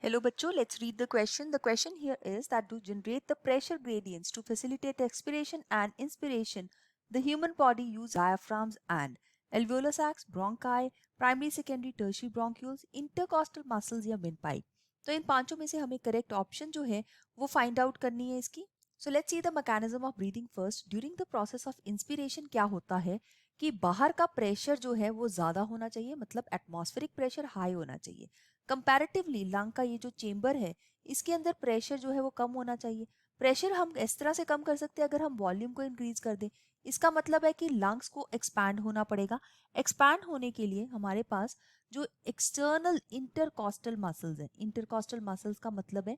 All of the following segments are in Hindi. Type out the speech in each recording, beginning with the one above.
Hello bachcho, let's read the question. The question here is that to generate the pressure gradients to facilitate expiration and inspiration, the human body uses diaphragms and alveolar sacs, bronchi, primary, secondary, tertiary bronchioles, intercostal muscles या windpipe. तो इन पांचों में से हमें करेक्ट ऑप्शन जो है वो फाइंड आउट करनी है इसकी. So let's see the mechanism of breathing first. During the process of inspiration क्या होता है कि बाहर का प्रेशर जो है वो ज्यादा होना चाहिए, मतलब एटमॉस्फेरिक प्रेशर हाई होना चाहिए. कंपैरेटिवली लंग का ये जो चेंबर है इसके अंदर प्रेशर जो है वो कम होना चाहिए. प्रेशर हम इस तरह से कम कर सकते हैं अगर हम वॉल्यूम को इंक्रीज कर दें. इसका मतलब है कि लंग्स को एक्सपैंड होना पड़ेगा. एक्सपैंड होने के लिए हमारे पास जो एक्सटर्नल इंटरकॉस्टल मसल्स हैं, इंटरकॉस्टल मसल्स का मतलब है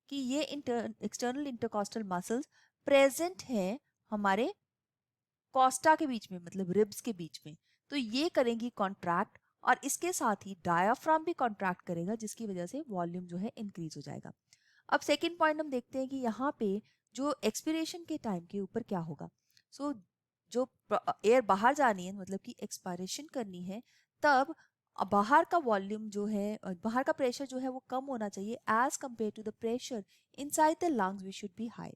कि ये एक्सटर्नल इंटरकॉस्टल मसल्स प्रेजेंट है हमारे कोस्टा के बीच में, मतलब रिब्स के बीच में. तो ये करेंगी कॉन्ट्रैक्ट और इसके साथ ही डायाफ्राम भी कॉन्ट्रैक्ट करेगा जिसकी वजह से वॉल्यूम जो है इंक्रीज हो जाएगा. अब सेकेंड पॉइंट हम देखते हैं कि यहाँ पे जो एक्सपिरेशन के टाइम के ऊपर क्या होगा. सो जो एयर बाहर जानी है, मतलब कि एक्सपायरेशन करनी है, तब बाहर का वॉल्यूम जो है, बाहर का प्रेशर जो है वो कम होना चाहिए as compared to the pressure inside the lungs we should be high.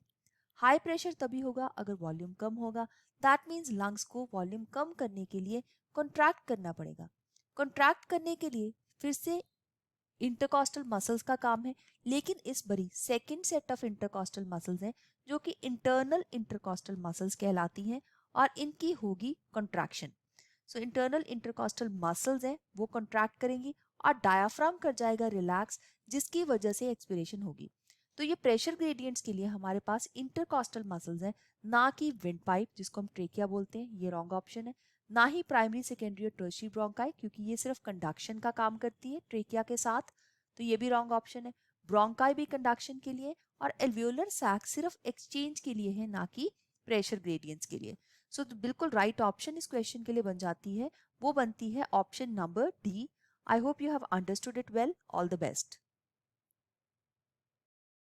High pressure तभी होगा अगर वॉल्यूम कम होगा. दैट मीन्स लंग्स को वॉल्यूम कम करने के लिए कॉन्ट्रैक्ट करना पड़ेगा. कॉन्ट्रैक्ट करने के लिए फिर से इंटरकॉस्टल मसल्स का काम है, लेकिन इस बड़ी second set of intercostal muscles हैं जो कि इंटरनल इंटरकॉस्टल मसल्स कहलाती हैं और इनकी होगी contraction. So internal intercostal muscles हैं वो कॉन्ट्रैक्ट करेंगी और डायाफ्राम कर जाएगा रिलैक्स, जिसकी वजह से एक्सपिरेशन होगी. तो ये प्रेशर ग्रेडियंट्स के लिए हमारे पास इंटरकॉस्टल मसल्स हैं, ना कि विंड पाइप जिसको हम ट्रेकिया बोलते हैं, ये रॉन्ग ऑप्शन है. ना ही प्राइमरी, सेकेंडरी और टर्शियरी ब्रोंकाई, क्योंकि ये सिर्फ कंडक्शन का काम करती है ट्रेकिया के साथ, तो ये भी रॉन्ग ऑप्शन है. ब्रोंकाई भी कंडक्शन के लिए और एल्वियोलर सैक सिर्फ एक्सचेंज के लिए है, ना कि प्रेशर ग्रेडियंट्स के लिए. सो बिल्कुल राइट ऑप्शन इस क्वेश्चन के लिए बन जाती है, वो बनती है option number D. I hope you have understood it well. All the best.